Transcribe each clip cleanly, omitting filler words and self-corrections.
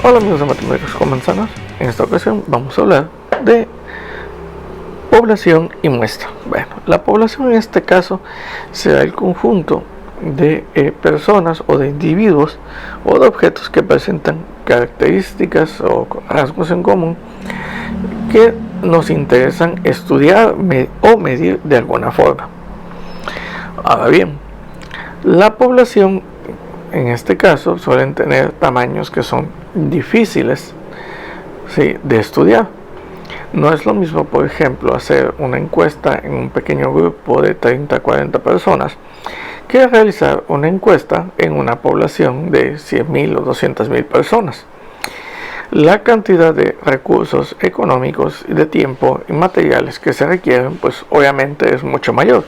Hola amigos de Matemáticas con Manzanas. En esta ocasión vamos a hablar de población y muestra. Bueno, la población en este caso será el conjunto de personas o de individuos o de objetos que presentan características o rasgos en común que nos interesan estudiar o medir de alguna forma. Ahora bien, la población en este caso suelen tener tamaños que son difíciles, ¿sí?, de estudiar. No es lo mismo, por ejemplo, hacer una encuesta en un pequeño grupo de 30 a 40 personas que realizar una encuesta en una población de 100.000 o 200.000 personas. La cantidad de recursos económicos, de tiempo y materiales que se requieren, pues obviamente es mucho mayor.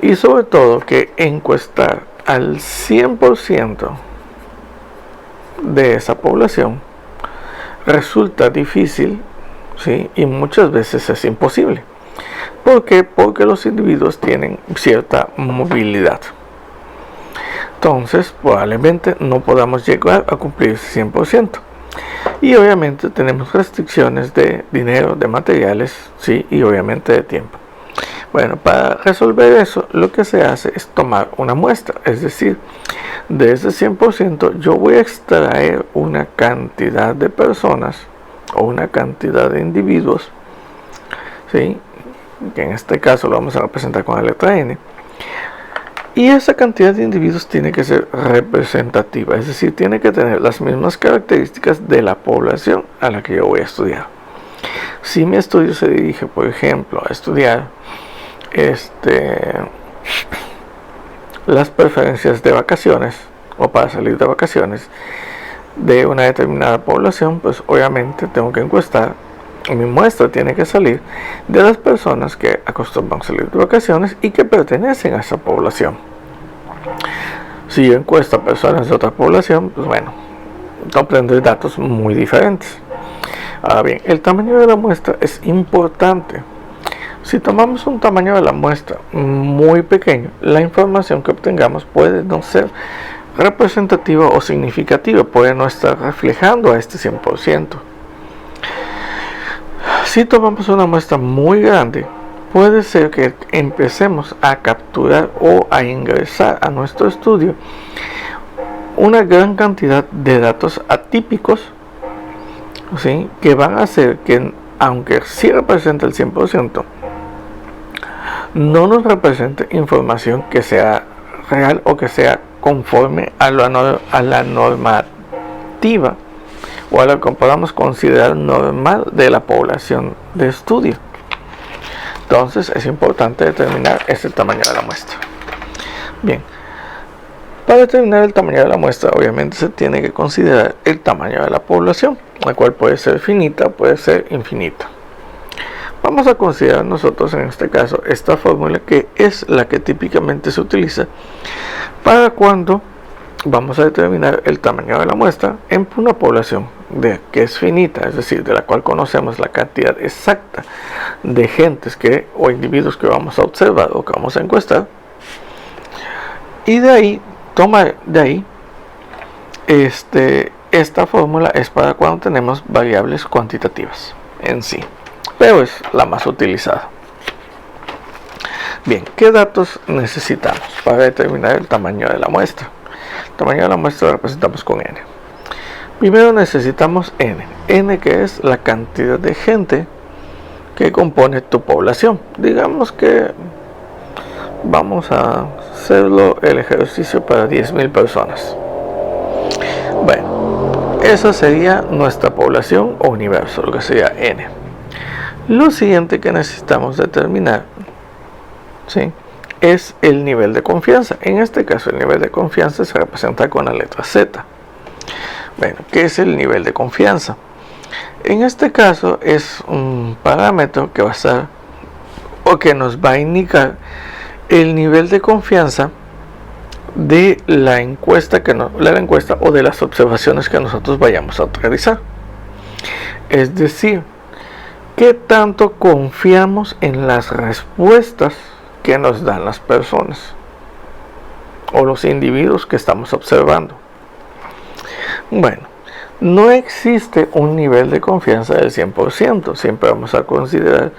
Y sobre todo que encuestar al 100% de esa población resulta difícil, ¿sí?, y muchas veces es imposible. ¿Por qué? Porque los individuos tienen cierta movilidad. Entonces, probablemente no podamos llegar a cumplir 100%. Y obviamente tenemos restricciones de dinero, de materiales, ¿sí?, y obviamente de tiempo. Bueno, para resolver eso, lo que se hace es tomar una muestra, es decir, de ese 100% yo voy a extraer una cantidad de personas o una cantidad de individuos, ¿sí?, que en este caso lo vamos a representar con la letra N, y esa cantidad de individuos tiene que ser representativa, es decir, tiene que tener las mismas características de la población a la que yo voy a estudiar. Si mi estudio se dirige, por ejemplo, a estudiar las preferencias de vacaciones o para salir de vacaciones de una determinada población, pues obviamente tengo que encuestar, mi muestra tiene que salir de las personas que acostumbran salir de vacaciones y que pertenecen a esa población. Si yo encuesto a personas de otra población, pues bueno, obtendré datos muy diferentes. Ahora bien, el tamaño de la muestra es importante. Si tomamos un tamaño de la muestra muy pequeño, la información que obtengamos puede no ser representativa o significativa, puede no estar reflejando a este 100%. Si tomamos una muestra muy grande, puede ser que empecemos a capturar o a ingresar a nuestro estudio una gran cantidad de datos atípicos, ¿sí?, que van a hacer que, aunque sí represente el 100%, no nos represente información que sea real o que sea conforme a la normativa o a lo que podamos considerar normal de la población de estudio. Entonces es importante determinar este tamaño de la muestra. Bien, para determinar el tamaño de la muestra, obviamente se tiene que considerar el tamaño de la población, la cual puede ser finita, puede ser infinita. Vamos a considerar nosotros en este caso esta fórmula, que es la que típicamente se utiliza para cuando vamos a determinar el tamaño de la muestra en una población que es finita, es decir, de la cual conocemos la cantidad exacta de gentes o individuos que vamos a observar o que vamos a encuestar, y de ahí esta fórmula es para cuando tenemos variables cuantitativas en sí, pero es la más utilizada. Bien, ¿qué datos necesitamos para determinar el tamaño de la muestra? El tamaño de la muestra lo representamos con n. Primero necesitamos n, que es la cantidad de gente que compone tu población. Digamos que vamos a hacerlo el ejercicio para 10.000 personas. Bueno, esa sería nuestra población o universo, lo que sería n. Lo siguiente que necesitamos determinar, ¿sí?, es el nivel de confianza. En este caso el nivel de confianza se representa con la letra Z. Bueno, ¿qué es el nivel de confianza? En este caso es un parámetro que va a estar o que nos va a indicar el nivel de confianza de la encuesta o de las observaciones que nosotros vayamos a realizar. Es decir, ¿qué tanto confiamos en las respuestas que nos dan las personas o los individuos que estamos observando? Bueno, No existe un nivel de confianza del 100%. Siempre vamos a considerar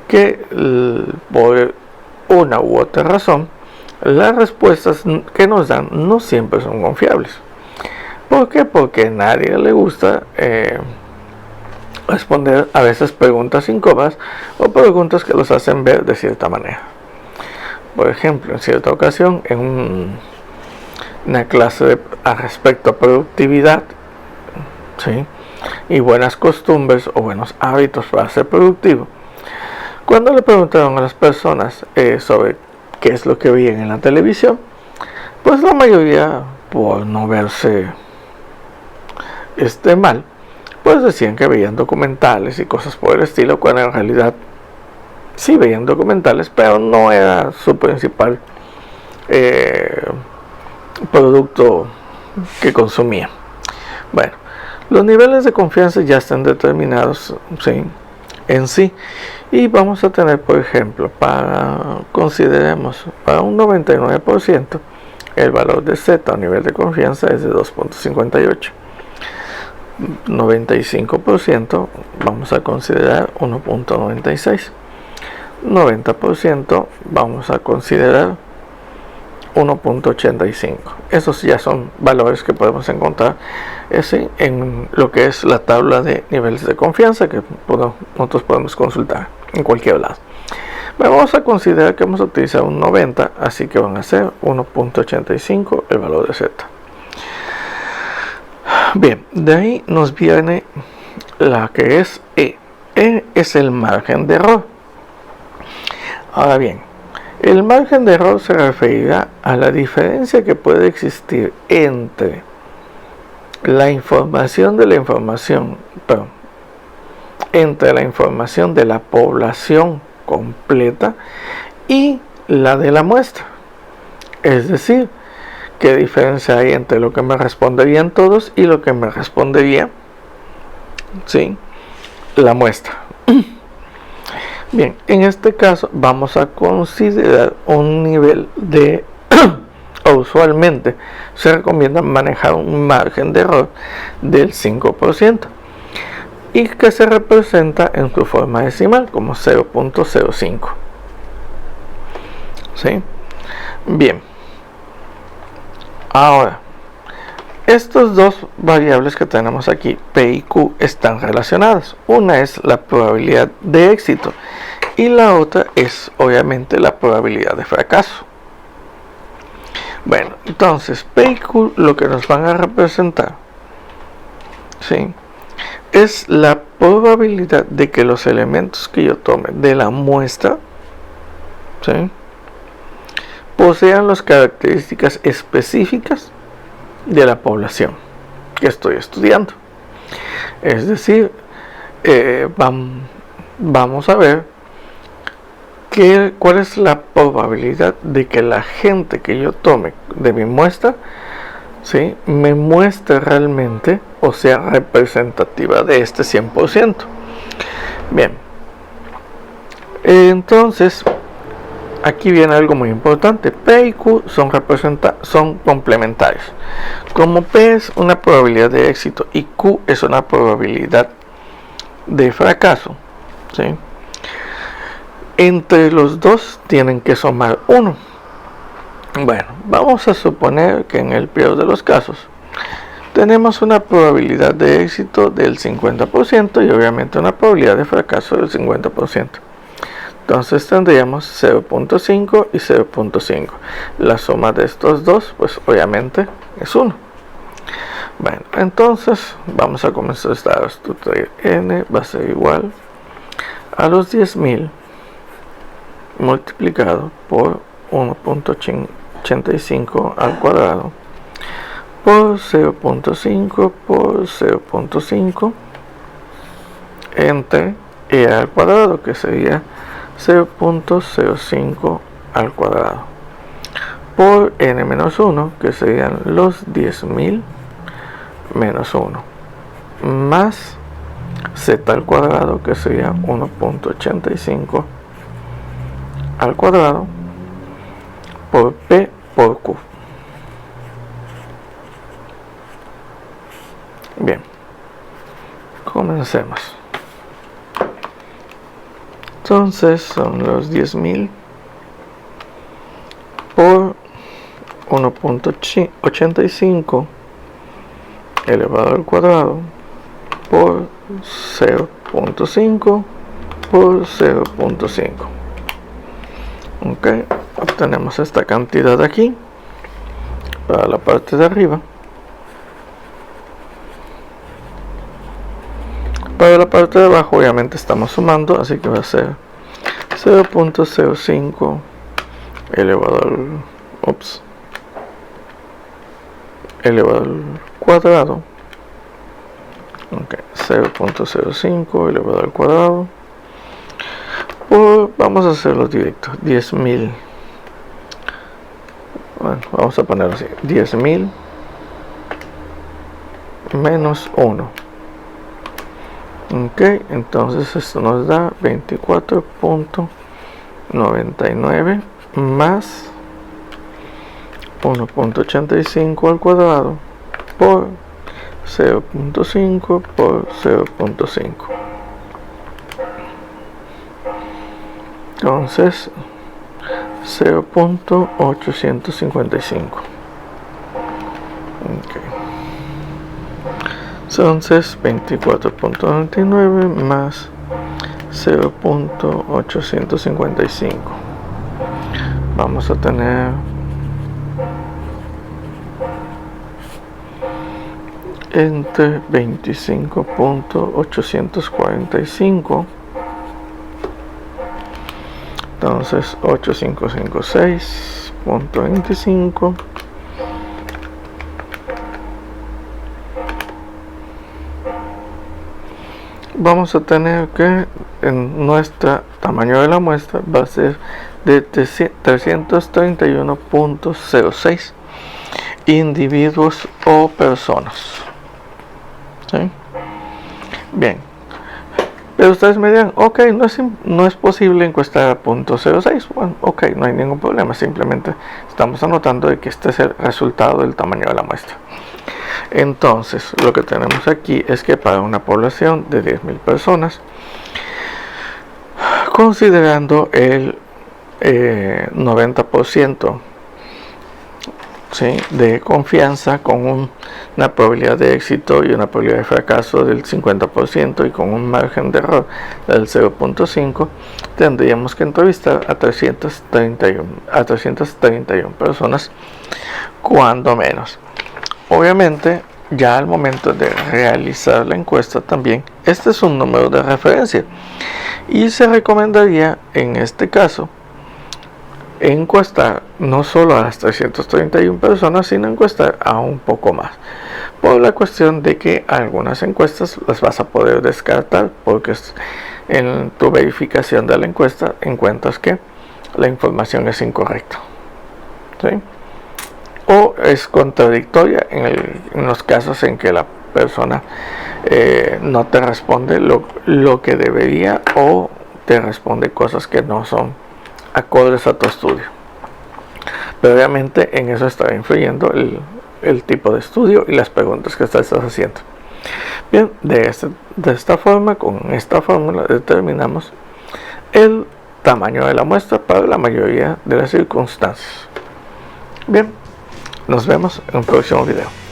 que por una u otra razón, las respuestas que nos dan no siempre son confiables. ¿Por qué? Porque a nadie le gusta responder a veces preguntas incómodas o preguntas que los hacen ver de cierta manera. Por ejemplo, en cierta ocasión, en una clase respecto a productividad, ¿sí?, y buenas costumbres o buenos hábitos para ser productivo, cuando le preguntaron a las personas sobre qué es lo que veían en la televisión, pues la mayoría, por no verse mal, pues decían que veían documentales y cosas por el estilo, cuando en realidad sí veían documentales, pero no era su principal producto que consumían. Bueno, los niveles de confianza ya están determinados, ¿sí?, en sí, y vamos a tener, por ejemplo, consideremos para un 99% el valor de Z a nivel de confianza es de 2.58. 95% vamos a considerar 1.96. 90% vamos a considerar 1.85. Esos ya son valores que podemos encontrar en lo que es la tabla de niveles de confianza que nosotros podemos consultar en cualquier lado. Vamos a considerar que vamos a utilizar un 90, así que van a ser 1.85 el valor de Z. Bien, de ahí nos viene la que es E. E es el margen de error. Ahora bien, el margen de error se referirá a la diferencia que puede existir entre la información de la población completa y la de la muestra. Es decir, qué diferencia hay entre lo que me responderían todos y lo que me respondería, ¿sí?, la muestra. Bien, en este caso vamos a considerar un nivel de o usualmente se recomienda manejar un margen de error del 5% y que se representa en su forma decimal como 0.05. ¿Sí? Bien, ahora estos dos variables que tenemos aquí, P y Q, están relacionadas. Una es la probabilidad de éxito y la otra es obviamente la probabilidad de fracaso. Bueno, entonces P y Q lo que nos van a representar, ¿sí?, es la probabilidad de que los elementos que yo tome de la muestra, ¿sí?, posean las características específicas de la población que estoy estudiando. Es decir, vamos a ver cuál es la probabilidad de que la gente que yo tome de mi muestra, ¿sí?, me muestre realmente o sea representativa de este 100%. Bien, entonces aquí viene algo muy importante. P y Q son complementarios. Como P es una probabilidad de éxito y Q es una probabilidad de fracaso, ¿sí?, entre los dos tienen que sumar 1. Bueno, vamos a suponer que en el peor de los casos tenemos una probabilidad de éxito del 50% y obviamente una probabilidad de fracaso del 50%. Entonces tendríamos 0.5 y 0.5. La suma de estos dos, pues obviamente es 1. Bueno, entonces vamos a comenzar a estudiar. N va a ser igual a los 10.000 multiplicado por 1.85 al cuadrado por 0.5 por 0.5 entre E al cuadrado, que sería 0.05 al cuadrado por n menos 1, que serían los 10.000 menos 1, más z al cuadrado, que sería 1.85 al cuadrado por P por Q. Bien, hacemos. Entonces son los 10.000 por 1.85 elevado al cuadrado por 0.5 por 0.5. Ok, obtenemos esta cantidad aquí para la parte de arriba. Para la parte de abajo obviamente estamos sumando, así que va a ser 0.05 elevado al cuadrado. Ok, 0.05 elevado al cuadrado por, vamos a hacerlo directo, 10.000. Bueno, vamos a ponerlo así, 10.000 menos 1. Ok, entonces esto nos da 24.99 más 1.85 al cuadrado por 0.5 por 0.5. Entonces 0.855. Okay. Entonces 24.99 más 0.855. Vamos a tener entre 25.845. Entonces 8556.25 vamos a tener que en nuestro tamaño de la muestra va a ser de 331.06 individuos o personas. ¿Sí? Bien, pero ustedes me dirán, ok, no es posible encuestar a 0.06. Bueno, ok, no hay ningún problema, simplemente estamos anotando de que este es el resultado del tamaño de la muestra. Entonces, lo que tenemos aquí es que para una población de 10.000 personas, considerando el 90%, ¿sí?, de confianza, con una probabilidad de éxito y una probabilidad de fracaso del 50% y con un margen de error del 0.5, tendríamos que entrevistar a 331 personas, cuando menos. Obviamente, ya al momento de realizar la encuesta también, este es un número de referencia y se recomendaría en este caso encuestar no solo a las 331 personas, sino encuestar a un poco más, por la cuestión de que algunas encuestas las vas a poder descartar porque en tu verificación de la encuesta encuentras que la información es incorrecta, ¿sí?, o es contradictoria en los casos en que la persona no te responde lo que debería, o te responde cosas que no son acordes a tu estudio. Pero obviamente en eso está influyendo el tipo de estudio y las preguntas que estás haciendo. Bien, de esta forma, con esta fórmula determinamos el tamaño de la muestra para la mayoría de las circunstancias. Bien, nos vemos en un próximo video.